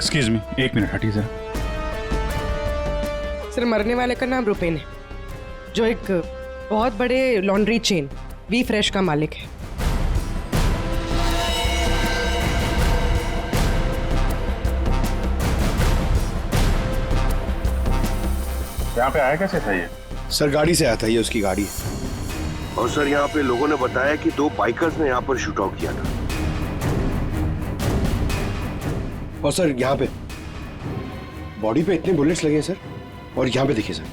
Excuse me, एक minute हटिए जरा। सर, मरने वाले का नाम रुपेन है, जो एक बहुत बड़े लॉन्ड्री चेन वी फ्रेश का मालिक है। यहाँ पे आया कैसे था ये? सर गाड़ी से आया था, ये उसकी गाड़ी है। और सर यहाँ पे लोगों ने बताया कि 2 बाइकर्स ने यहाँ पर शूट आउट किया था। और सर यहाँ पे बॉडी पे इतने बुलेट्स लगे हैं सर, और यहाँ पे देखिए सर,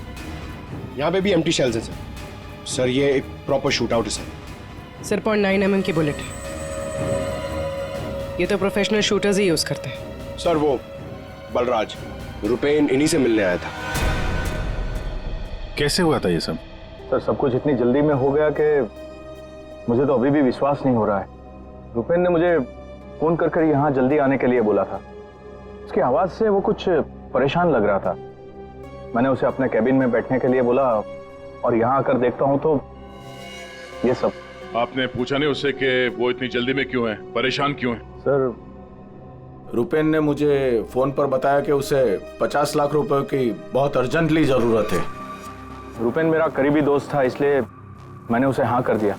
यहाँ पे भी एम्प्टी शेल्स हैं सर। सर ये एक प्रॉपर शूट आउट है सर। सर 0.9 mm की बुलेट है। ये तो प्रोफेशनल शूटर्स ही यूज करते हैं। सर वो बलराज रुपेन इन्हीं से मिलने आया था। कैसे हुआ था ये सब? सर सब कुछ इतनी जल्दी में हो गया कि मुझे तो अभी भी विश्वास नहीं हो रहा है। रुपेन ने मुझे फोन कर यहाँ जल्दी आने के लिए बोला था। उसकी आवाज से वो कुछ परेशान लग रहा था। मैंने उसे अपने कैबिन में बैठने के लिए बोला और यहाँ आकर देखता हूँ तो ये सब। आपने पूछा नहीं उससे कि वो इतनी जल्दी में क्यों है, परेशान क्यों है? सर रुपेन ने मुझे फोन पर बताया कि उसे 50 लाख रुपए की बहुत अर्जेंटली जरूरत है। रुपेन मेरा करीबी दोस्त था, इसलिए मैंने उसे हाँ कर दिया।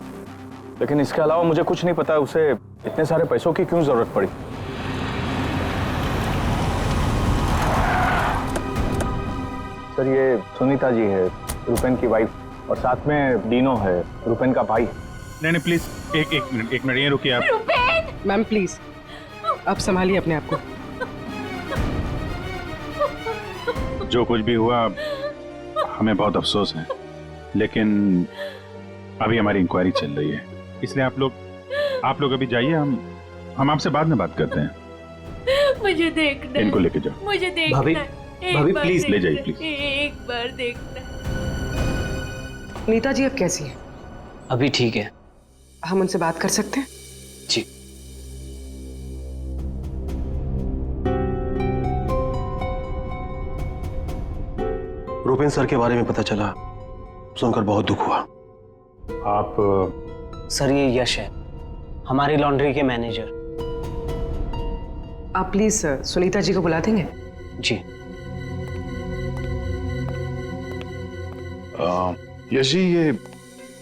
लेकिन इसके अलावा मुझे कुछ नहीं पता उसे इतने सारे पैसों की क्यों जरूरत पड़ी। सर ये सुनीता जी है, रुपेन की वाइफ, और साथ में डीनो है, रुपेन का भाई। नहीं प्लीज एक मिनट ये रुकिए आप। मैम प्लीज, आप संभालिए अपने आप को। जो कुछ भी हुआ हमें बहुत अफसोस है, लेकिन अभी हमारी इंक्वायरी चल रही है, इसलिए आप लोग अभी जाइए। हम आपसे बाद में बात करते हैं। मुझे देखना, इनको लेके जाओ। मुझे देखना। भाभी प्लीज ले जाइए प्लीज। एक बार देखना। नीता जी अब कैसी है? अभी ठीक है। हम उनसे बात कर सकते हैं? जी। रुपेन सर के बारे में पता चला, सुनकर बहुत दुख हुआ। आप सर ये यश है, हमारी लॉन्ड्री के मैनेजर। आप प्लीज सुनीता जी को बुला देंगे? जी। यश जी, ये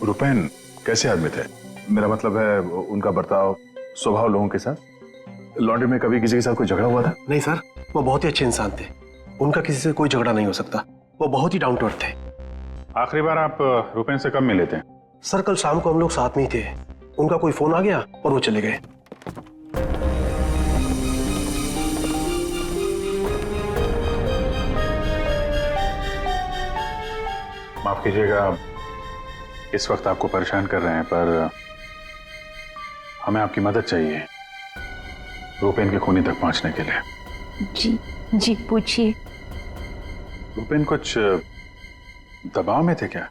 रुपेन कैसे आदमी थे? मेरा मतलब है उनका बर्ताव, स्वभाव लोगों के साथ। लॉन्ड्री में कभी किसी के साथ कोई झगड़ा हुआ था? नहीं सर, वो बहुत ही अच्छे इंसान थे, उनका किसी से कोई झगड़ा नहीं हो सकता। वो बहुत ही डाउन टू अर्थ थे। आखिरी बार आप रुपेन से कब मिले थे? सर कल शाम को हम लोग साथ में ही थे, उनका कोई फोन आ गया और वो चले गए। माफ कीजिएगा इस वक्त आपको परेशान कर रहे हैं, पर हमें आपकी मदद चाहिए रुपेन के खूनी तक पहुंचने के लिए। जी पूछिए। रुपेन कुछ दबाव में थे क्या?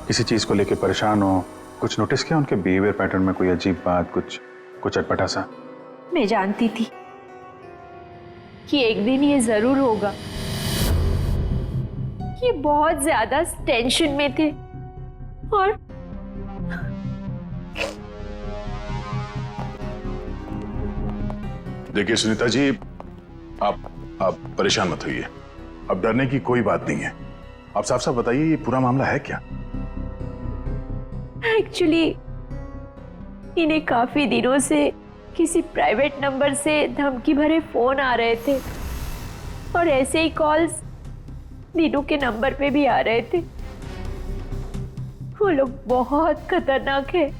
किसी चीज को लेकर परेशान हो? कुछ नोटिस किया उनके बिहेवियर पैटर्न में? कोई अजीब बात, कुछ अटपटा सा? मैं जानती थी कि एक दिन ये जरूर होगा। ये बहुत ज्यादा टेंशन में थे और देखिए सुनीता जी, आप परेशान मत होइए। अब डरने की कोई बात नहीं है। आप साफ साफ बताइए ये पूरा मामला है क्या? एक्चुअली इन्हें काफी दिनों से किसी प्राइवेट नंबर से धमकी भरे फोन आ रहे थे और ऐसे ही कॉल्स दीनू के नंबर पे भी आ रहे थे। वो लोग बहुत खतरनाक है,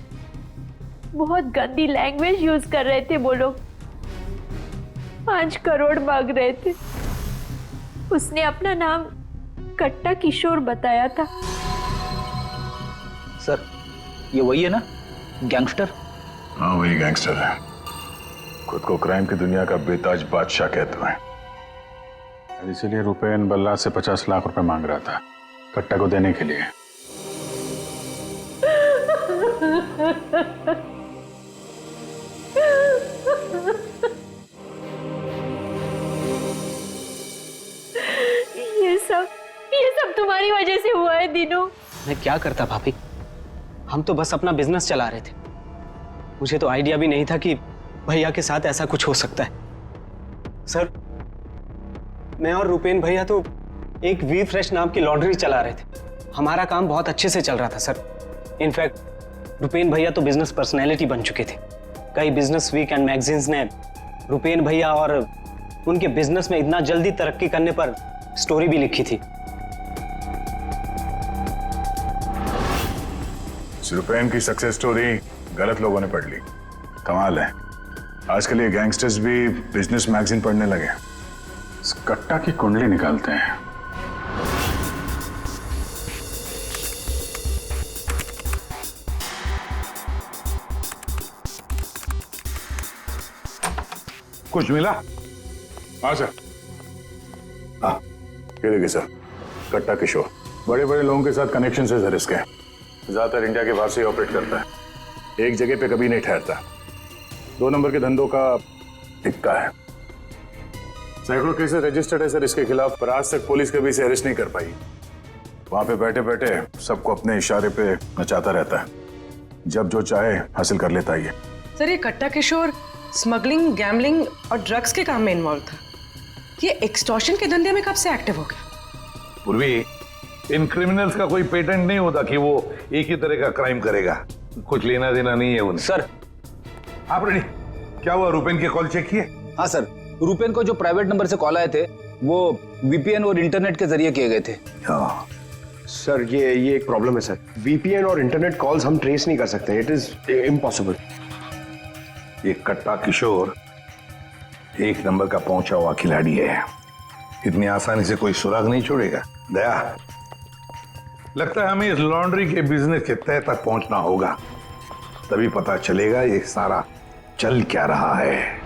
बहुत गंदी लैंग्वेज यूज कर रहे थे। वो लोग 5 करोड़ मांग रहे थे। उसने अपना नाम कट्टा किशोर बताया था। सर ये वही है ना, गैंगस्टर? हाँ वही गैंगस्टर है। खुद को क्राइम की दुनिया का बेताज बादशाह कहते हैं। इसीलिए रुपेन बल्ला से 50 लाख रुपए मांग रहा था कट्टा को देने के लिए। ये सब तुम्हारी वजह से हुआ है दीनू। मैं क्या करता भाभी, हम तो बस अपना बिजनेस चला रहे थे। मुझे तो आइडिया भी नहीं था कि भैया के साथ ऐसा कुछ हो सकता है। सर, मैं और रुपेन भैया तो एक वी फ्रेश नाम की लॉन्ड्री चला रहे थे। हमारा काम बहुत अच्छे से चल रहा था सर। इनफैक्ट रुपेन भैया तो बिजनेस पर्सनैलिटी बन चुके थे। कई बिजनेस वीक एंड मैगजीन्स ने रुपेन भैया और उनके बिजनेस में इतना जल्दी तरक्की करने पर स्टोरी भी लिखी थी। रुपेन की सक्सेस स्टोरी गलत लोगों ने पढ़ ली। कमाल है, आजकल ये गैंगस्टर्स भी बिजनेस मैगजीन पढ़ने लगे। इस कट्टा की कुंडली निकालते हैं। कुछ मिला? हाँ सर। हाँ, ये देखिए सर, कट्टा किशोर बड़े बड़े लोगों के साथ कनेक्शन से सर इसके। ज्यादातर इंडिया के बाहर से ऑपरेट करता है, एक जगह पे कभी नहीं ठहरता। 2 नंबर के धंधों का टिक्का है। सैकड़ों केसेस रजिस्टर्ड है सर इसके खिलाफ, पर आज तक पुलिस कभी इसे अरेस्ट नहीं कर पाई। वहां पे बैठे बैठे सबको अपने इशारे पे नचाता रहता है, जब जो चाहे हासिल कर लेता है। सर, ये कट्टा किशोर स्मगलिंग, गैम्बलिंग और ड्रग्स के काम में इन्वॉल्व था। ये एक्सटॉर्शन के धंधे में कब से एक्टिव हो गया? पूर्वी, इन क्रिमिनल्स का कोई पेटेंट नहीं होता कि वो एक ही तरह का क्राइम करेगा। कुछ लेना देना नहीं है उन्हें। सर, आप रेडी? क्या हुआ, रुपेन के कॉल चेक किए? हाँ सर, रुपेन को जो प्राइवेट नंबर से कॉल आए थे वो वीपीएन और इंटरनेट के जरिए किए गए थे। हाँ सर, ये एक प्रॉब्लम है सर। वीपीएन और इंटरनेट कॉल्स हम ट्रेस नहीं कर सकते। It is impossible. ये कट्टा किशोर 1 नंबर का पहुंचा हुआ खिलाड़ी है। इतनी आसानी से कोई सुराग नहीं छोड़ेगा। दया, लगता है हमें इस लॉन्ड्री के बिजनेस के तह तक पहुंचना होगा, तभी पता चलेगा ये सारा चल क्या रहा है।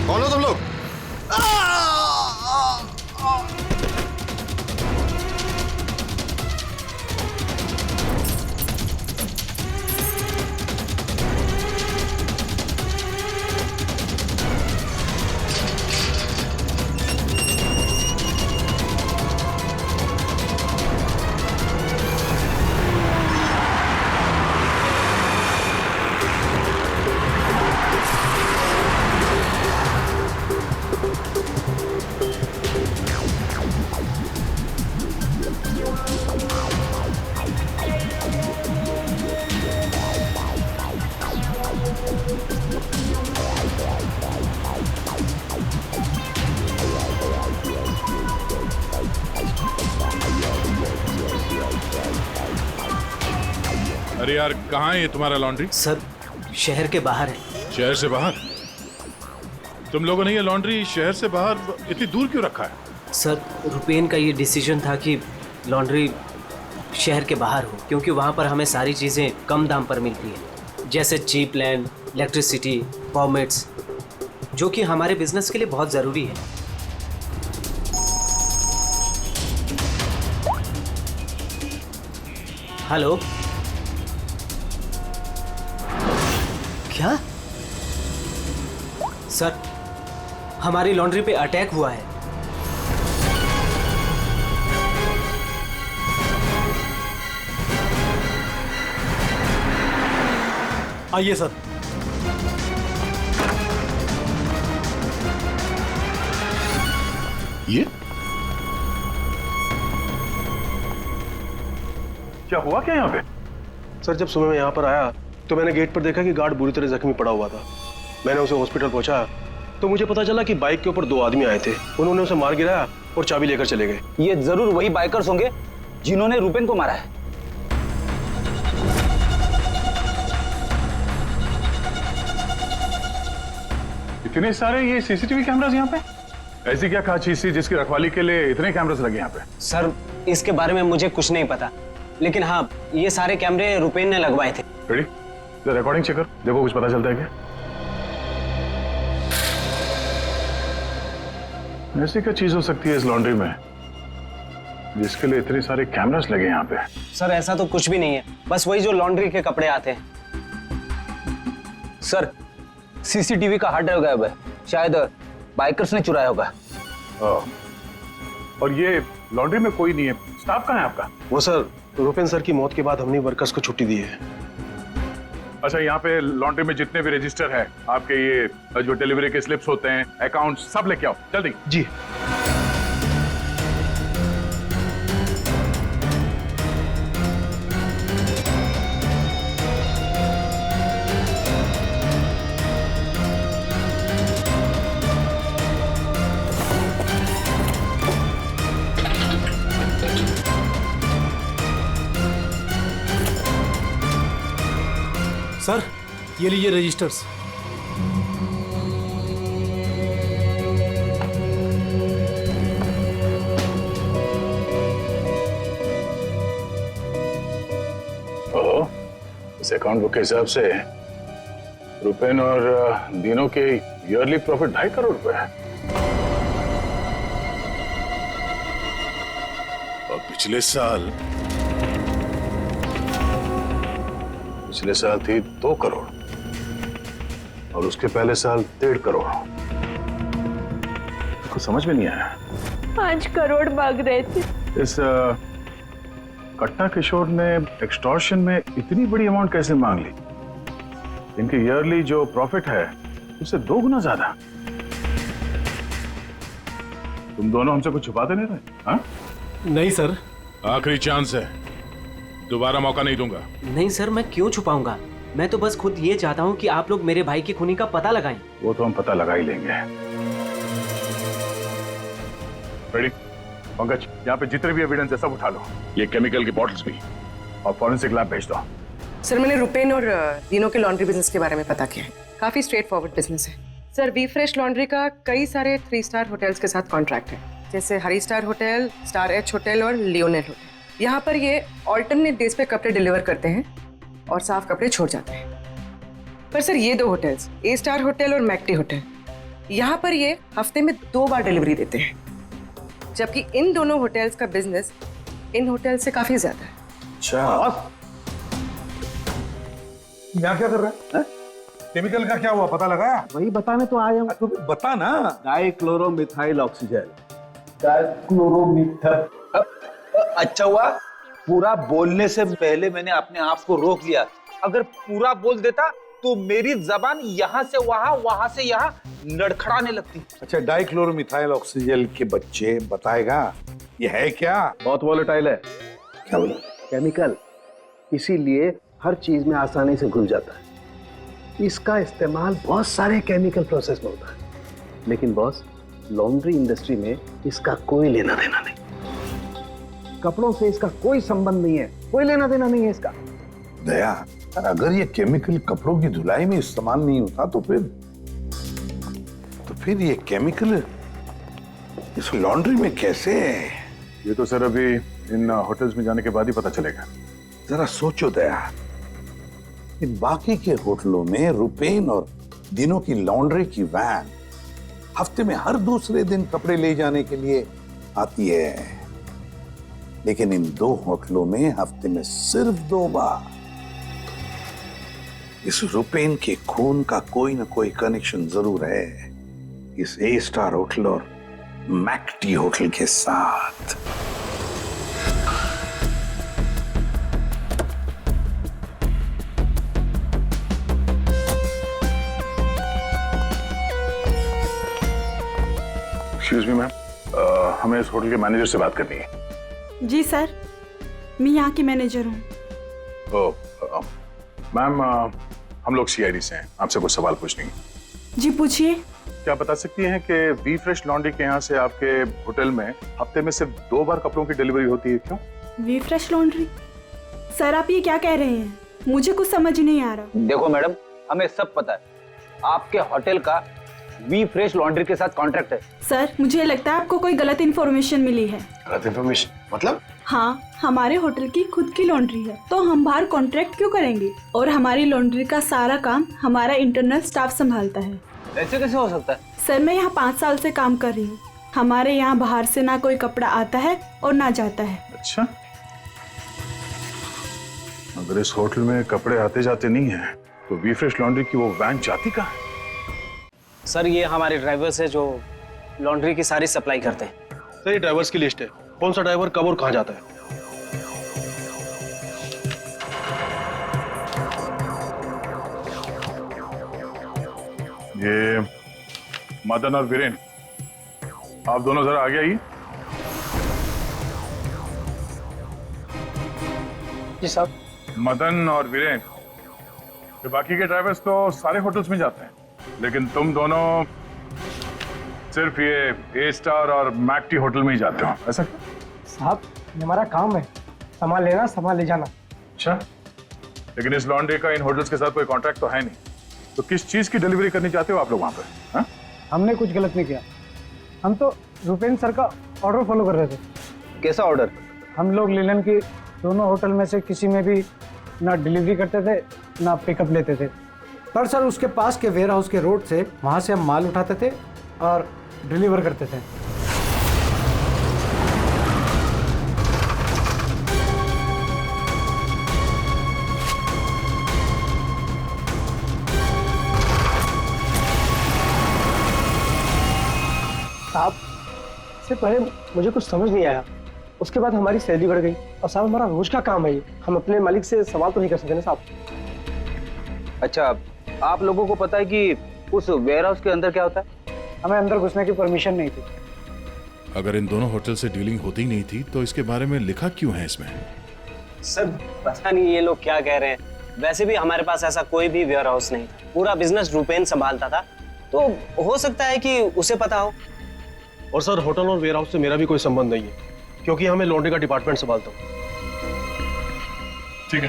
कौन हो तुम लोग? अरे यार, कहाँ है ये तुम्हारा लॉन्ड्री? सर, शहर के बाहर है। शहर से बाहर? तुम लोगों ने ये लॉन्ड्री शहर से बाहर इतनी दूर क्यों रखा है? सर, रुपेन का ये डिसीजन था कि लॉन्ड्री शहर के बाहर हो, क्योंकि वहाँ पर हमें सारी चीज़ें कम दाम पर मिलती हैं, जैसे चीप लैंड, इलेक्ट्रिसिटी, परमिट्स, जो कि हमारे बिजनेस के लिए बहुत ज़रूरी है। हेलो, क्या? सर, हमारी लॉन्ड्री पे अटैक हुआ है। आइए सर। ये क्या हुआ क्या यहाँ पे? सर, जब सुबह मैं यहाँ पर आया तो मैंने गेट पर देखा कि गार्ड बुरी तरह जख्मी पड़ा हुआ था। मैंने उसे हॉस्पिटल पहुंचाया तो मुझे पता चला कि बाइक के ऊपर 2 आदमी आए थे। उन्होंने उसे मार गिराया और चाबी लेकर चले गए। ये जरूर वही बाइकर्स होंगे जिन्होंने रुपेन को मारा है। इतने सारे ये सीसीटीवी कैमरास यहाँ पे? ऐसी क्या खास चीज थी जिसकी रखवाली के लिए इतने कैमरास लगे यहाँ पे? सर, इसके बारे में मुझे कुछ नहीं पता, लेकिन हाँ, ये सारे कैमरे रुपेन ने लगवाए थे। रेडी? रिकॉर्डिंग चेक कर, देखो कुछ पता चलता है क्या? ऐसी क्या चीज हो सकती है इस लॉन्ड्री में जिसके लिए इतने सारे कैमरास लगे यहाँ पे? सर, ऐसा तो कुछ भी नहीं है, बस वही जो लॉन्ड्री के कपड़े आते हैं। सर सीसीटीवी का हार्ड ड्राइव गायब है, शायद बाइकर्स ने चुराया होगा। और ये लॉन्ड्री में कोई नहीं है, स्टाफ कहाँ है आपका? वो सर रुपेन सर की मौत के बाद हमने वर्कर्स को छुट्टी दी है। अच्छा, यहाँ पे लॉन्ड्री में जितने भी रजिस्टर है आपके, ये जो डिलीवरी के स्लिप्स होते हैं, अकाउंट, सब लेके आओ जल्दी। जी। सर ये लीजिए रजिस्टर्स। ओह, इस अकाउंट बुक के हिसाब से रुपेन और दीनों के ईयरली प्रॉफिट 2.5 करोड़ रुपए है। और पिछले साल थी 2 करोड़ और उसके पहले साल 1.5 करोड़। कुछ समझ में नहीं आया। 5 करोड़ मांग रहे थे। इस कट्टा किशोर ने एक्सटॉर्शन में इतनी बड़ी अमाउंट कैसे मांग ली? इनके ईयरली जो प्रॉफिट है उससे 2 गुना ज्यादा। तुम दोनों हमसे कुछ छुपाते नहीं रहे? हाँ? नहीं सर। आखिरी चांस है, दोबारा मौका नहीं दूंगा। नहीं सर, मैं क्यों छुपाऊंगा? मैं तो बस खुद ये चाहता हूँ कि आप लोग मेरे भाई की खूनी का पता लगाएं। वो तो हम पता लगा ही लेंगे। रेडी? पंकज, यहाँ पे जितने भी एविडेंस है सब उठा लो, ये केमिकल की बॉटल्स भी, और फॉरेंसिक लैब भेज दो। सर मैंने रुपेन और दीनों के लॉन्ड्री बिजनेस के बारे में पता किया है। काफी स्ट्रेट फॉरवर्ड बिजनेस है सर। वी फ्रेश लॉन्ड्री का कई सारे 3 स्टार होटल्स के साथ कॉन्ट्रैक्ट है, जैसे Hari star hotel, star H hotel और लियोनेल होटल। यहाँ पर ये ऑल्टरनेट डेज पे कपड़े डिलीवर करते हैं और साफ कपड़े छोड़ जाते हैं। पर सर ये 2 होटल्स, ए स्टार होटल और मैक्टी होटल, यहाँ पर ये हफ्ते में 2 बार डिलीवरी देते हैं, जबकि इन दोनों होटल्स का बिजनेस इन होटल से काफी ज्यादा है। अच्छा, यहाँ क्या कर रहा है? केमिकल का क्या हुआ, पता लगाया? वही बताने तो आया हूँ। तो बता ना। डाइक्लोरोमिथाइल ऑक्सीजन। अच्छा हुआ पूरा बोलने से पहले मैंने अपने आप को रोक लिया। अगर पूरा बोल देता तो मेरी जबान यहाँ से वहां, वहां से यहाँ लड़खड़ाने लगती। अच्छा, डाइक्लोरोमिथाइल ऑक्सीजन के बच्चे बताएगा ये है क्या? बहुत वॉलेटाइल है। क्या बोला? केमिकल, इसीलिए हर चीज में आसानी से घुल जाता है। इसका इस्तेमाल बहुत सारे केमिकल प्रोसेस में होता है, लेकिन बॉस लॉन्ड्री इंडस्ट्री में इसका कोई लेना देना नहीं। कपड़ों से इसका कोई संबंध नहीं है, कोई लेना देना नहीं है इसका। दया, अगर ये केमिकल कपड़ों की धुलाई में इस्तेमाल नहीं होता तो फिर ये केमिकल इस लॉन्ड्री में कैसे? ये तो सर अभी इन होटल्स में जाने के बाद ही पता चलेगा। जरा सोचो दया, इन बाकी के होटलों में रुपेन और दिनों की लॉन्ड्री की वैन हफ्ते में हर दूसरे दिन कपड़े ले जाने के लिए आती है, लेकिन इन 2 होटलों में हफ्ते में सिर्फ 2 बार। इस रुपेन के खून का कोई ना कोई कनेक्शन जरूर है इस ए स्टार होटल और मैक्टी होटल के साथ। एक्सक्यूज मी मैम, हमें इस होटल के मैनेजर से बात करनी है। जी सर, मैं यहाँ की मैनेजर हूँ। मैम, हम लोग सीआईडी से हैं, आपसे कुछ सवाल पूछनी है। जी पूछिए। क्या बता सकती हैं कि वी फ्रेश लॉन्ड्री के यहाँ से आपके होटल में हफ्ते में सिर्फ 2 बार कपड़ों की डिलीवरी होती है, क्यों? We fresh laundry? सर आप ये क्या कह रहे हैं? मुझे कुछ समझ नहीं आ रहा। देखो मैडम, हमें सब पता है आपके होटल का वी फ्रेश लॉन्ड्री के साथ कॉन्ट्रैक्ट है। सर मुझे लगता है आपको कोई गलत इन्फॉर्मेशन मिली है। गलत इन्फॉर्मेशन मतलब? हाँ, हमारे होटल की खुद की लॉन्ड्री है, तो हम बाहर कॉन्ट्रैक्ट क्यों करेंगे? और हमारी लॉन्ड्री का सारा काम हमारा इंटरनल स्टाफ संभालता है। ऐसे कैसे हो सकता है? सर मैं यहाँ 5 साल से काम कर रही हूँ। हमारे यहाँ बाहर से ना कोई कपड़ा आता है और ना जाता है। अच्छा, अगर इस होटल में कपड़े आते जाते नहीं है तो वीफ्रेश लॉन्ड्री की वो वैन जाती कहाँ है? सर ये हमारे ड्राइवर्स है जो लॉन्ड्री की सारी सप्लाई करते हैं। सर ये ड्राइवर्स की लिस्ट है, कौन सा ड्राइवर कब और कहाँ जाता है। ये मदन और वीरेन, आप दोनों जरा आगे आइए। जी साहब। मदन और वीरेन, ये बाकी के ड्राइवर्स तो सारे होटल्स में जाते हैं, लेकिन तुम दोनों सिर्फ ये ए स्टार और मैक टी होटल में ही जाते हो, ऐसा क्यों? साहब ये हमारा काम है, सामान लेना सामान ले जाना। अच्छा, लेकिन इस लॉन्ड्री का इन होटल्स के साथ कोई कॉन्ट्रैक्ट तो है नहीं, तो किस चीज की डिलीवरी करनी चाहते हो आप लोग वहां पर? हाँ? हमने कुछ गलत नहीं किया, हम तो रुपेन सर का ऑर्डर फॉलो कर रहे थे। कैसा ऑर्डर? हम लोग लिनन की दोनों होटल में से किसी में भी ना डिलीवरी करते थे ना पिकअप लेते थे, पर सर उसके पास के वेयर हाउस के रोड से वहाँ से हम माल उठाते थे और डिलीवर करते थे। साहब इससे पहले मुझे कुछ समझ नहीं आया, उसके बाद हमारी सैलरी बढ़ गई और साहब हमारा रोज का काम है ये, हम अपने मालिक से सवाल तो नहीं कर सकते ना साहब। अच्छा, आप लोगों को पता है कि उस वेयर हाउस के अंदर क्या होता है? हमें अंदर घुसने की परमिशन नहीं थी। अगर इन दोनों होटल से डीलिंग होती नहीं थी तो इसके बारे में लिखा क्यों है इसमें? सर पता नहीं ये लोग क्या कह रहे हैं, वैसे भी हमारे पास ऐसा कोई भी वेयर हाउस नहीं था, पूरा बिजनेस रुपेन संभालता था, तो हो सकता है कि उसे पता हो। और सर होटल और वेयर हाउस से मेरा भी कोई संबंध नहीं है, क्योंकि हमें लॉन्ड्री का डिपार्टमेंट संभालता हूँ। ठीक है,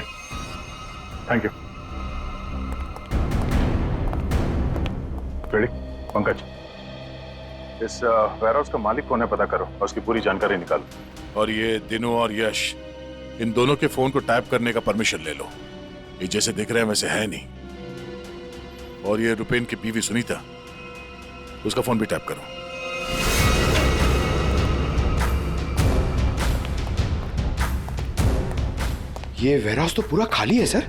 थैंक यू। रेडी? पंकज, इस वेयर हाउस का मालिक कौन है पता करो और उसकी पूरी जानकारी निकालो। और ये दिनू और यश, इन दोनों के फोन को टैप करने का परमिशन ले लो, ये जैसे दिख रहे हैं वैसे है नहीं। और ये रुपेन की बीवी सुनीता, उसका फोन भी टैप करो। ये वेयरहाउस तो पूरा खाली है सर।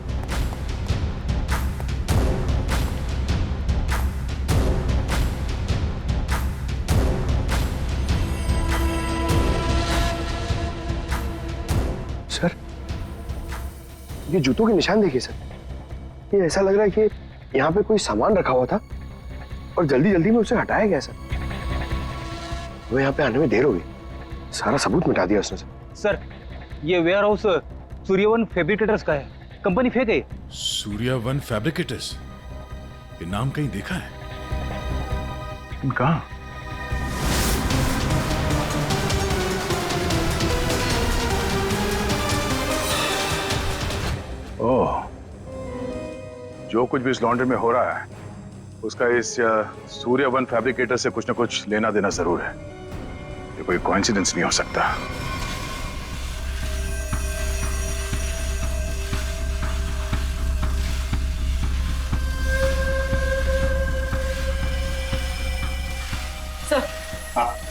सर ये जूतों के निशान देखिए सर, ये ऐसा लग रहा है कि यहाँ पे कोई सामान रखा हुआ था और जल्दी जल्दी में उसे हटाया गया सर। वो यहाँ पे आने में देर हो गई, सारा सबूत मिटा दिया उसने सर। सर ये वेयर हाउस सूर्यवन फैब्रिकेटर्स का है, कंपनी फेक है। सूर्यवन फैब्रिकेटर्स, ये नाम कहीं देखा है? लेकिन कहां? ओह, जो कुछ भी इस लॉन्ड्री में हो रहा है उसका इस सूर्यवन फैब्रिकेटर से कुछ ना कुछ लेना देना जरूर है। ये कोई कोइंसिडेंस नहीं हो सकता।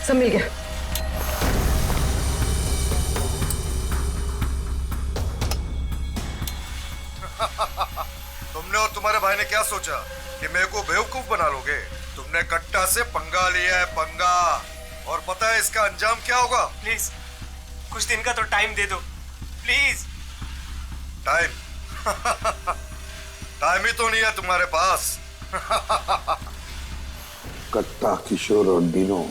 सब मिल गया। तुमने और तुम्हारे भाई ने क्या सोचा कि मेरे को बेवकूफ बना लोगे? तुमने कट्टा से पंगा लिया है, पंगा। और पता है इसका अंजाम क्या होगा? प्लीज कुछ दिन का तो टाइम दे दो प्लीज। टाइम? टाइम ही तो नहीं है तुम्हारे पास। कट्टा, किशोर और दीनो,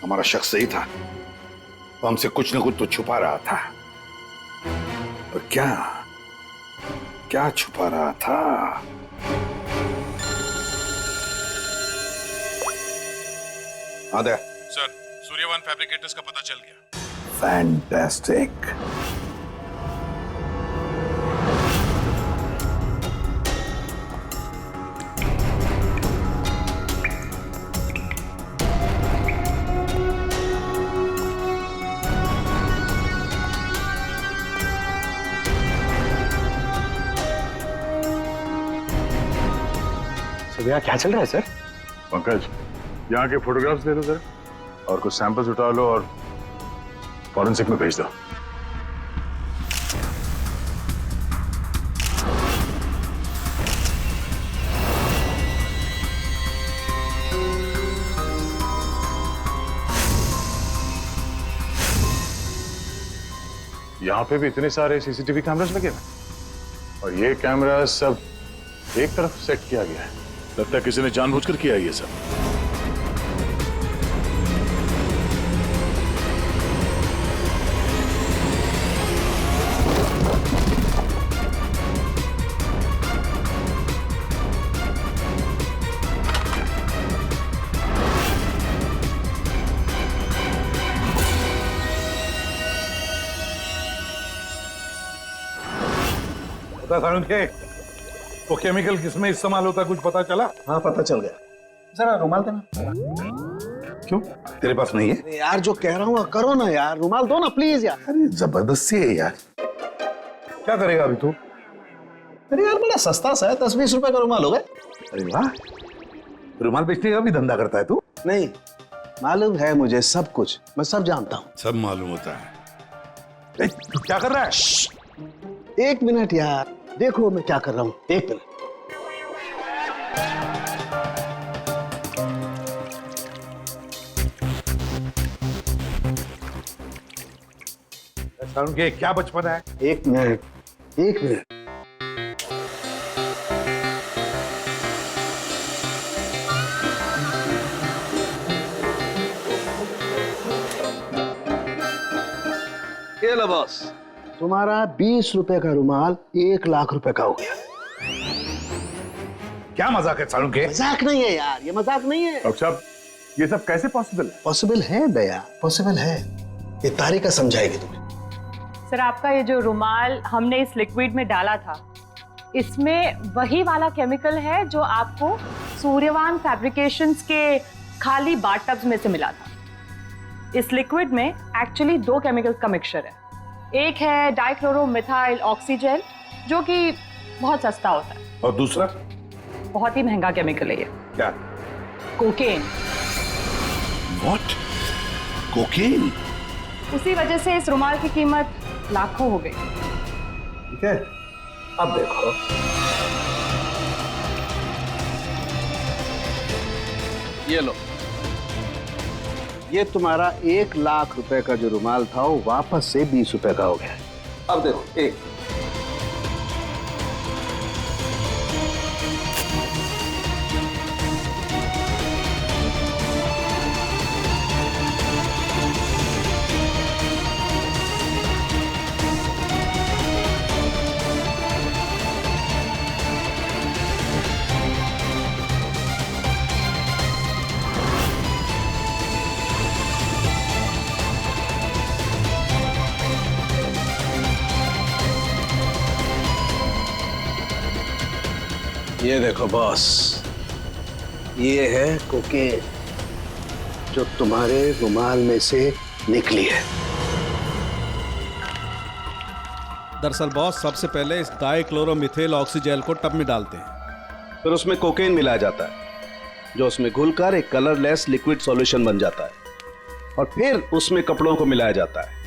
हमारा शख्स सही था, वो हमसे कुछ न कुछ तो छुपा रहा था। और क्या क्या छुपा रहा था? आदे सर, सूर्यवन फैब्रिकेटर्स का पता चल गया। फैंटास्टिक। यहाँ क्या चल रहा है सर? पंकज, यहाँ के फोटोग्राफ्स ले लो जरा और कुछ सैंपल्स उठा लो और फॉरेंसिक में भेज दो। यहाँ पे भी इतने सारे सीसीटीवी कैमरास लगे हुए और ये कैमरा सब एक तरफ सेट किया गया है। लगता है किसी ने जानबूझकर किया है ये सब। सारुण के वो केमिकल किसमें इस्तेमाल होता कुछ पता चला? हाँ पता चल गया। जरा रुमाल देना। क्यों तेरे पास नहीं है? यार जो कह रहा हूँ करो ना यार, रुमाल दो ना प्लीज यार। अरे जबरदस्ती है यार। क्या करेगा अभी तू? अरे यार बड़ा सस्ता सा है, 10-20 रुपए का रुमाल होगा। अरे वाह, रुमाल बेचने का भी धंधा करता है तू? नहीं, मालूम है मुझे सब कुछ, मैं सब जानता हूँ। सब मालूम होता है। तू क्या कर रहा है? 1 मिनट यार, देखो मैं क्या कर रहा हूँ। 1 मिनट। सारुण के क्या बचपन है? 1 मिनट, 1 मिनट। ये लो बॉस, तुम्हारा 20 रुपए का रुमाल 1 लाख रुपए का हो गया। क्या मजाक है सारुण के? मजाक नहीं है यार, ये मजाक नहीं है। डॉक्टर साहब ये सब कैसे पॉसिबल है? पॉसिबल है दया, पॉसिबल है। ये तारिका समझाएगी तुम्हें। सर आपका ये जो रुमाल हमने इस लिक्विड में डाला था, इसमें वही वाला केमिकल है जो आपको सूर्यवान फैब्रिकेशंस के खाली बाथटब्स में से मिला था। इस लिक्विड में एक्चुअली 2 केमिकल्स का मिक्सचर है। एक है डाइक्लोरोमिथाइल ऑक्सीजेल जो कि बहुत सस्ता होता है, और दूसरा बहुत ही महंगा केमिकल है ये। क्या? कोकेन। व्हाट? कोकेन? उसी वजह से इस रुमाल की कीमत लाखों हो गई। ठीक है, अब देखो। ये लो, ये तुम्हारा 1 लाख रुपए का जो रुमाल था वो वापस से 20 रुपए का हो गया। अब देखो, एक ये देखो बॉस, ये है कोकेन जो तुम्हारे रुमाल में से निकली है। दरअसल बॉस सबसे पहले इस डाइक्लोरोमिथेल ऑक्सीजेल को टब में डालते हैं, फिर उसमें कोकेन मिलाया जाता है जो उसमें घुलकर एक कलरलेस लिक्विड सॉल्यूशन बन जाता है और फिर उसमें कपड़ों को मिलाया जाता है।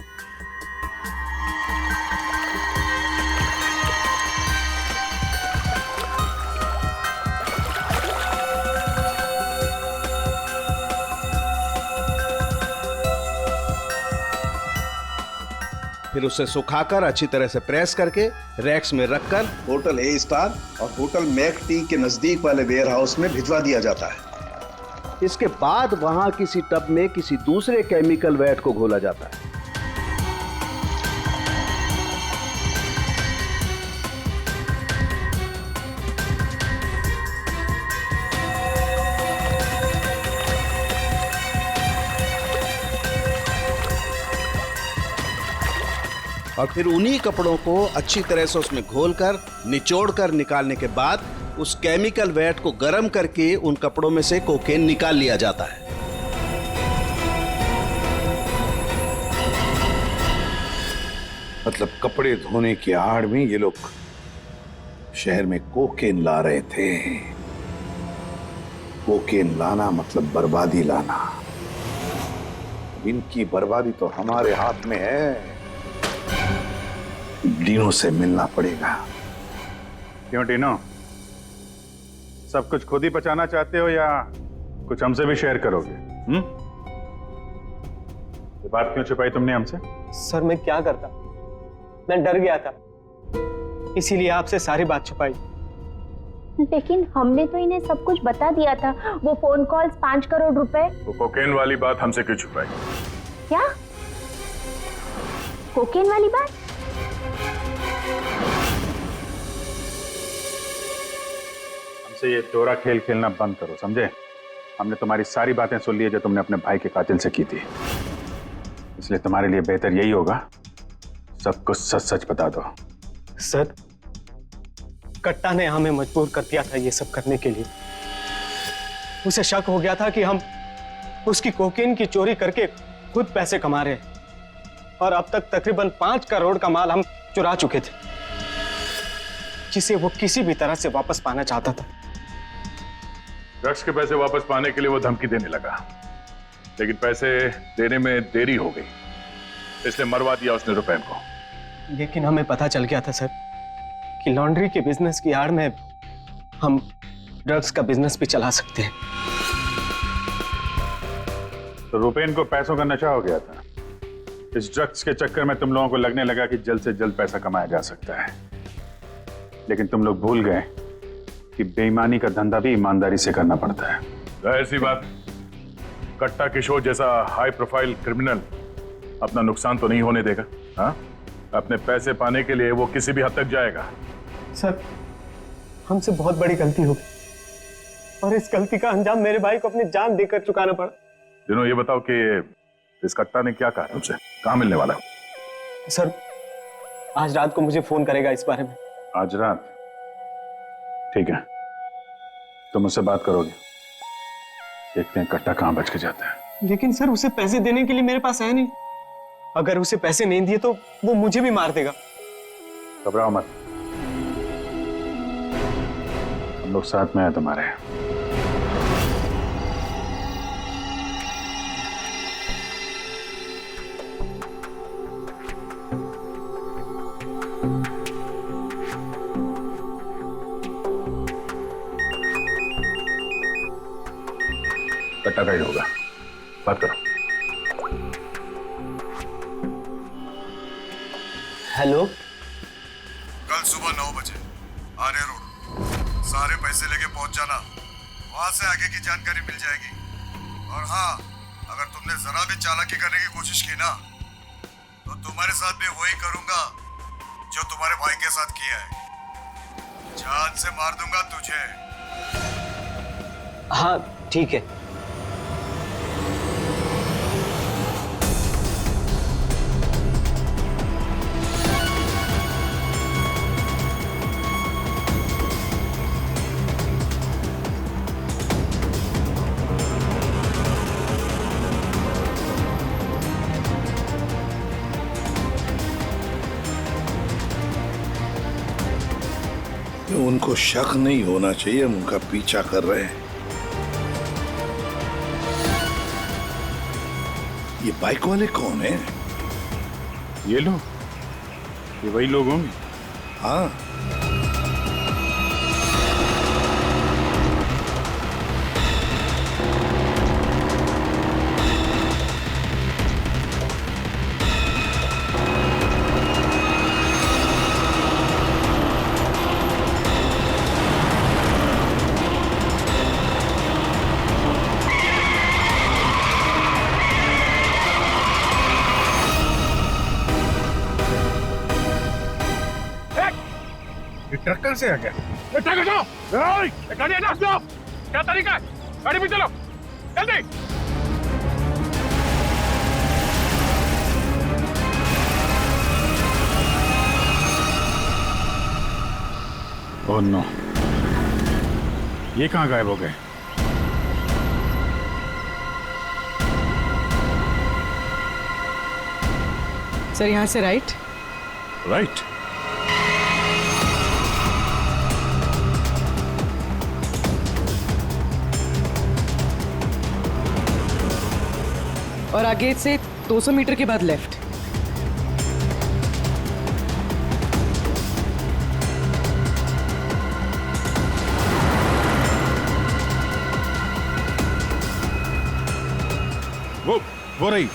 फिर उसे सुखाकर अच्छी तरह से प्रेस करके रैक्स में रखकर होटल ए स्टार और होटल मैक टी के नजदीक वाले वेयर हाउस में भिजवा दिया जाता है। इसके बाद वहां किसी टब में किसी दूसरे केमिकल वैट को घोला जाता है। और फिर उन्हीं कपड़ों को अच्छी तरह से उसमें घोलकर निचोड़कर निकालने के बाद उस केमिकल वैट को गर्म करके उन कपड़ों में से कोकेन निकाल लिया जाता है। मतलब कपड़े धोने की आड़ में ये लोग शहर में कोकेन ला रहे थे। कोकेन लाना मतलब बर्बादी लाना। इनकी बर्बादी तो हमारे हाथ में है। डीनो से मिलना पड़ेगा। क्यों डीनो, सब कुछ खुद ही पचाना चाहते हो या कुछ हमसे भी शेयर करोगे? ये बात क्यों छुपाई तुमने हमसे? सर मैं क्या करता, मैं डर गया था, इसीलिए आपसे सारी बात छुपाई। लेकिन हमने तो इन्हें सब कुछ बता दिया था, वो फोन कॉल्स, 5 करोड़ रुपए। वो कोकेन वाली बात हमसे क्यों छुपाई? क्या कोकेन वाली बात? हमसे ये चोरा खेल खेलना बंद करो, समझे? हमने तुम्हारी सारी बातें सुन ली है जो तुमने अपने भाई के कातिल से की थी, इसलिए तुम्हारे लिए बेहतर यही होगा सब कुछ सच सच बता दो। सर, कट्टा ने हमें मजबूर कर दिया था ये सब करने के लिए। उसे शक हो गया था कि हम उसकी कोकेन की चोरी करके खुद पैसे कमा रहे हैं, और अब तक तकरीबन 5 करोड़ का माल हम चुरा चुके थे, जिसे वो किसी भी तरह से वापस पाना चाहता था। ड्रग्स के पैसे वापस पाने के लिए वो धमकी देने लगा, लेकिन पैसे देने में देरी हो गई, इसलिए मरवा दिया उसने रुपैन को। लेकिन हमें पता चल गया था सर कि लॉन्ड्री के बिजनेस की आड़ में हम ड्रग्स का बिजनेस भी चला सकते हैं। तो रुपैन को पैसों का नशा हो गया था। इस ड्रग्स के चक्कर में तुम लोगों को लगने लगा कि जल्द से जल्द पैसा कमाया जा सकता है, लेकिन तुम लोग भूल गए कि बेईमानी का धंधा भी ईमानदारी से करना पड़ता है। जाहिर सी बात, कट्टा किशोर जैसा हाई प्रोफाइल क्रिमिनल अपना नुकसान तो नहीं होने देगा। हाँ, अपने पैसे पाने के लिए वो किसी भी हद तक जाएगा। सर, हमसे बहुत बड़ी गलती हो गई, और इस गलती का अंजाम मेरे भाई को अपनी जान देकर चुकाना पड़ा। दिनों, ये बताओ कि इस कट्टा ने क्या कहा तुमसे? कहाँ मिलने वाला? सर, आज रात को मुझे फोन करेगा इस बारे में। आज रात? ठीक है, तुम मुझसे बात करोगे, देखते हैं कट्टा कहाँ बच के जाता है। लेकिन सर, उसे पैसे देने के लिए मेरे पास है नहीं। अगर उसे पैसे नहीं दिए तो वो मुझे भी मार देगा। घबराओ मत, हम लोग साथ में हैं तुम्हारे। कट्टा का ही होगा, बात करो। हेलो, कल सुबह 9 बजे आर्य रोड, सारे पैसे लेके पहुंच जाना, वहां से आगे की जानकारी मिल जाएगी। और हाँ, अगर तुमने जरा भी चालाकी करने की कोशिश की ना, तो तुम्हारे साथ भी वही करूंगा जो तुम्हारे भाई के साथ किया है। जान से मार दूंगा तुझे। हाँ ठीक है। उनको शक नहीं होना चाहिए, हम उनका पीछा कर रहे हैं। ये बाइक वाले कौन हैं? ये लोग, ये वही लोग होंगे। हाँ, ट्रक से आ गया। गाड़ी हटा दो। क्या तरीका है? गाड़ी में चलो, जल्दी। ओह नो, ये कहाँ गायब हो गए? सर, यहाँ से राइट। राइट? और आगे से 200 मीटर के बाद लेफ्ट। वो रही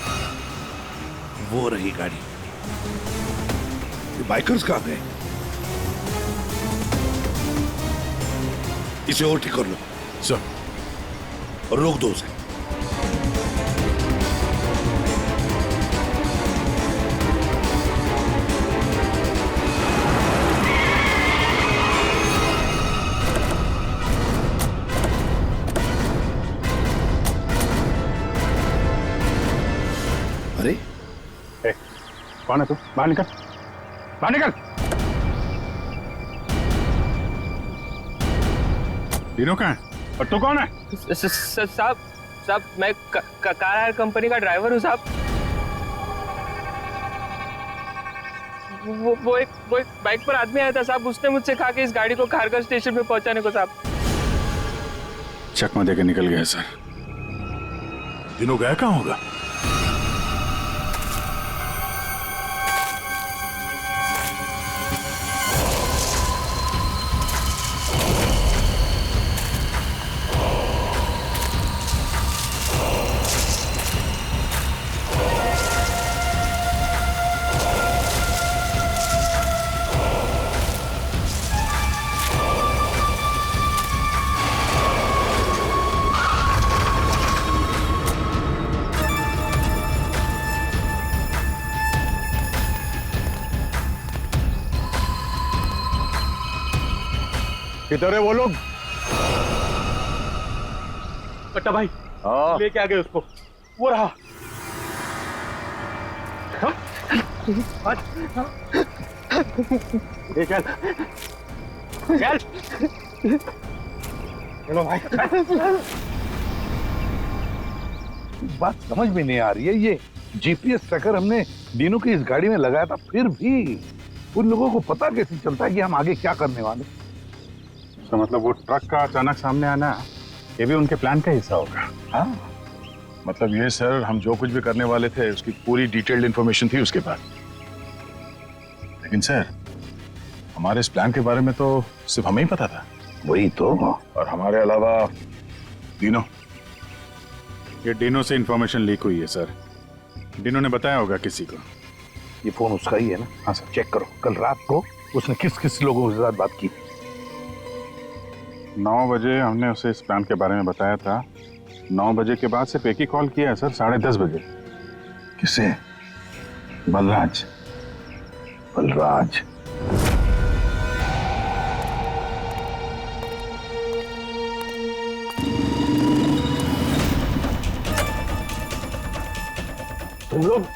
वो रही गाड़ी। बाइकर्स कहाँ गए? इसे और ठीक कर लो सर। और रोक दो उसे। अरे कौन है तू? बाहर निकल, बाहर निकल। तीनों कहाँ है और तू कौन है? साहब मैं कार हायर कंपनी का ड्राइवर हूँ साहब। वो एक बाइक पर आदमी आया था साहब, उसने मुझसे कहा कि इस गाड़ी को खारगर स्टेशन पे पहुंचाने को साहब। चकमा देके निकल गया सर। दिनों गया कहाँ होगा? किधर है वो लोग? कट्टा भाई लेके आ गए उसको। वो रहा। चल चल चलो भाई। बात समझ में नहीं आ रही है, ये जीपीएस ट्रैकर हमने दिनों की इस गाड़ी में लगाया था, फिर भी उन लोगों को पता कैसे चलता है कि हम आगे क्या करने वाले? तो मतलब वो ट्रक का अचानक सामने आना ये भी उनके प्लान का हिस्सा होगा? हाँ, मतलब ये सर, हम जो कुछ भी करने वाले थे उसकी पूरी डिटेल्ड इंफॉर्मेशन थी उसके पास। लेकिन सर, हमारे इस प्लान के बारे में तो सिर्फ हमें ही पता था। वही तो। और हमारे अलावा डिनो। ये डिनो से इंफॉर्मेशन लीक हुई है सर। डिनो ने बताया होगा किसी को। ये फोन उसका ही है ना? हाँ सर। चेक करो कल रात को उसने किस किस लोगों के साथ बात की। 9 बजे हमने उसे इस प्लान के बारे में बताया था। 9 बजे के बाद सिर्फ एक ही कॉल किया है सर, 10:30 बजे। किसे? बलराज। बलराज तुम लोग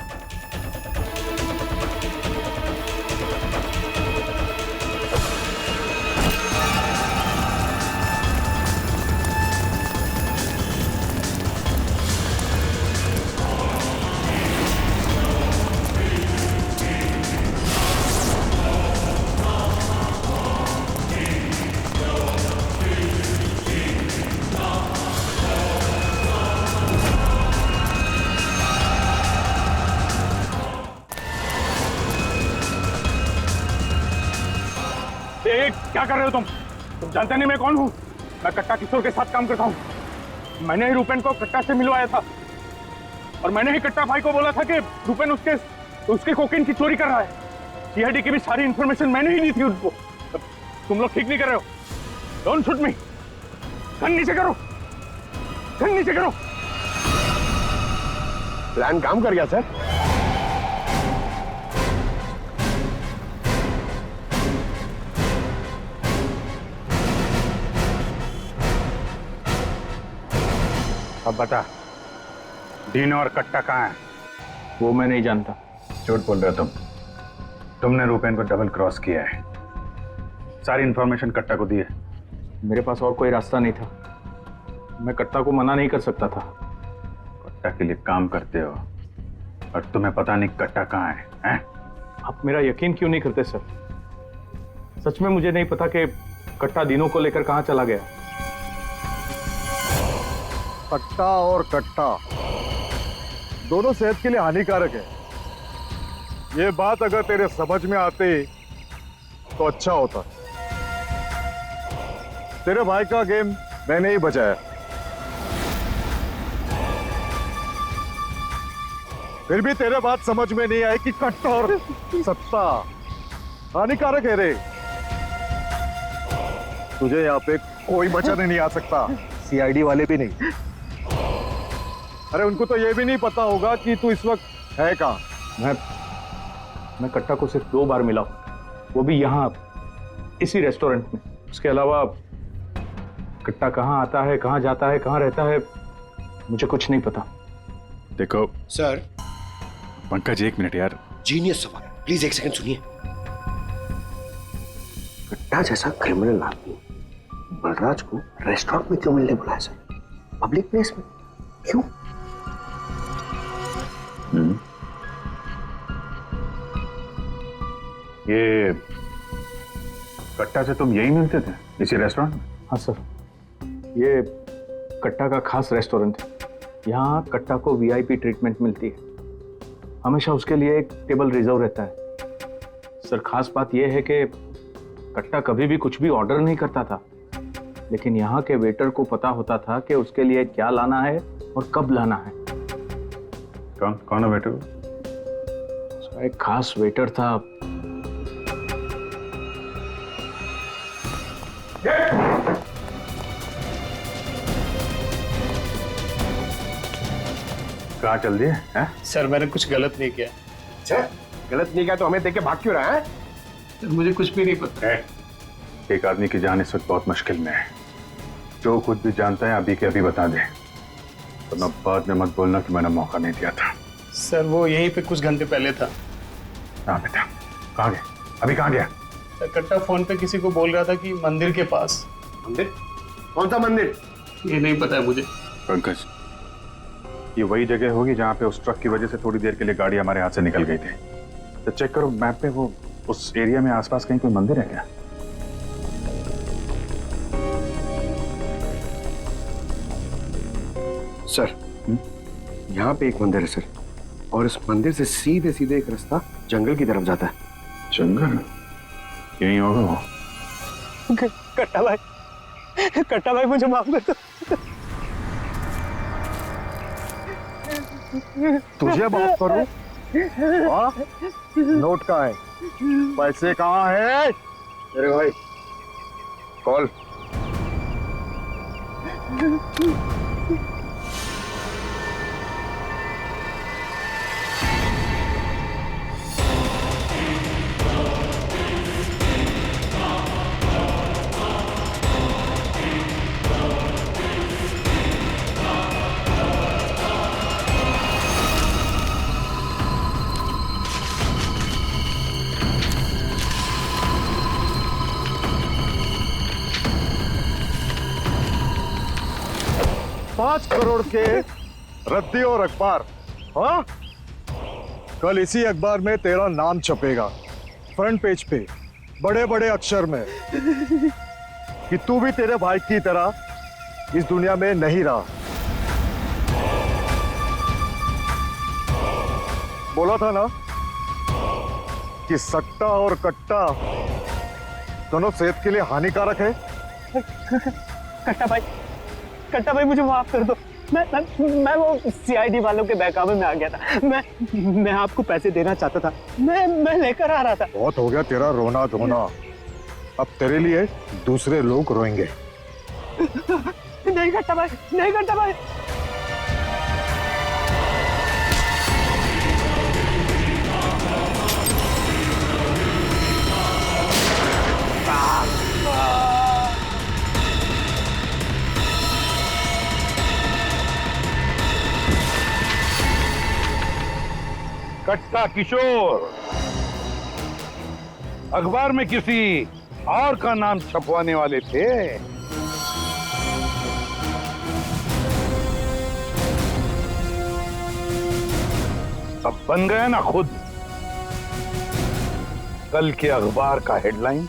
क्या कर रहे हो तुम जानते नहीं मैं कौन हूँ? मैं कट्टा किशोर के साथ काम करता हूँ। मैंने ही रूपेन को कट्टा से मिलवाया था और मैंने ही कट्टा भाई को बोला था कि रूपेन उसके कोकेन की चोरी कर रहा है। सीआईडी की भी सारी इंफॉर्मेशन मैंने ही दी थी उनको। तुम लोग ठीक नहीं कर रहे हो। Don't shoot me. गन नीचे करो, गन नीचे करो। प्लान काम कर गया सर। अब बता, डीनो और कट्टा कहाँ है? वो मैं नहीं जानता। झूठ बोल रहे हो तुम। तुमने रूपेन को डबल क्रॉस किया है। सारी इंफॉर्मेशन कट्टा को दी है। मेरे पास और कोई रास्ता नहीं था। मैं कट्टा को मना नहीं कर सकता था। कट्टा के लिए काम करते हो और तुम्हें पता नहीं कट्टा कहाँ है, हैं? आप मेरा यकीन क्यों नहीं करते सर? सच में मुझे नहीं पता कि कट्टा दिनों को लेकर कहाँ चला गया। कट्टा और कट्टा दोनों सेहत के लिए हानिकारक है। ये बात अगर तेरे समझ में आती तो अच्छा होता। तेरे भाई का गेम मैंने ही बचाया। फिर भी तेरे बात समझ में नहीं आई कि कट्टा और सत्ता हानिकारक है रे। तुझे यहाँ पे कोई बचाने नहीं आ सकता, सीआईडी वाले भी नहीं। अरे उनको तो ये भी नहीं पता होगा कि तू इस वक्त है कहाँ। मैं कट्टा को सिर्फ 2 बार मिला हूं, वो भी यहाँ इसी रेस्टोरेंट में। उसके अलावा कट्टा कहाँ आता है, कहाँ जाता है, कहाँ रहता है, मुझे कुछ नहीं पता। देखो सर। पंकज, 1 मिनट यार। जीनियस सवाल, प्लीज 1 सेकंड सुनिए। कट्टा जैसा क्रिमिनल आदमी बलराज को रेस्टोरेंट में क्यों मिलने बुलाया सर? पब्लिक प्लेस में क्यों? ये कट्टा से तुम यही मिलते थे, इसी रेस्टोरेंट में? हाँ सर, ये कट्टा का खास रेस्टोरेंट है। यहाँ कट्टा को वीआईपी ट्रीटमेंट मिलती है। हमेशा उसके लिए एक टेबल रिजर्व रहता है। सर, खास बात यह है कि कट्टा कभी भी कुछ भी ऑर्डर नहीं करता था, लेकिन यहाँ के वेटर को पता होता था कि उसके लिए क्या लाना है और कब लाना है। कौन है वेटर? एक खास वेटर था। कहाँ चल दिए हैं? सर मैंने कुछ गलत नहीं किया। अच्छा, गलत नहीं किया तो हमें देख के भाग क्यों रहा है? सर मुझे कुछ भी नहीं पता। एक आदमी की जान इस वक्त बहुत मुश्किल में है। जो कुछ भी जानता है अभी के अभी बता दे, वरना बाद में मत बोलना कि मैंने मौका नहीं दिया था। सर वो यहीं पे कुछ घंटे पहले था। हाँ बेटा, कहाँ गया? अभी कहाँ गया? सर कट्टा फोन पे किसी को बोल रहा था कि मंदिर के पास। मंदिर? कौन सा मंदिर? ये नहीं पता है मुझे। पंकज, ये वही जगह होगी जहाँ पे उस ट्रक की वजह से थोड़ी देर के लिए गाड़ी हमारे हाथ से निकल गई थी। तो चेक करो मैप पे, वो उस एरिया में आसपास कहीं कोई मंदिर है क्या? सर, यहाँ पे एक मंदिर है सर, और इस मंदिर से सीधे सीधे एक रास्ता जंगल की तरफ जाता है। जंगल? यही होगा वो। कट्टा भाई मुझे माफ कर दो। तुझे माफ करूं? नोट कहाँ है? पैसे कहाँ है? अरे भाई, कॉल। $5 करोड़ के रद्दी और अखबार। हाँ, कल इसी अखबार में तेरा नाम छपेगा, फ्रंट पेज पे बड़े बड़े अक्षर में, कि तू भी तेरे भाई की तरह इस दुनिया में नहीं रहा। बोला था ना कि सट्टा और कट्टा दोनों सेहत के लिए हानिकारक है। कट्टा भाई मुझे माफ कर दो। मैं वो सीआईडी वालों के बहकावे में आ गया था। मैं आपको पैसे देना चाहता था। मैं लेकर आ रहा था। बहुत हो गया तेरा रोना धोना, अब तेरे लिए दूसरे लोग रोएंगे। नहीं कट्टा भाई, नहीं कट्टा भाई। कट्टा किशोर अखबार में किसी और का नाम छपवाने वाले थे। अब बन गया ना खुद। कल के अखबार का हेडलाइन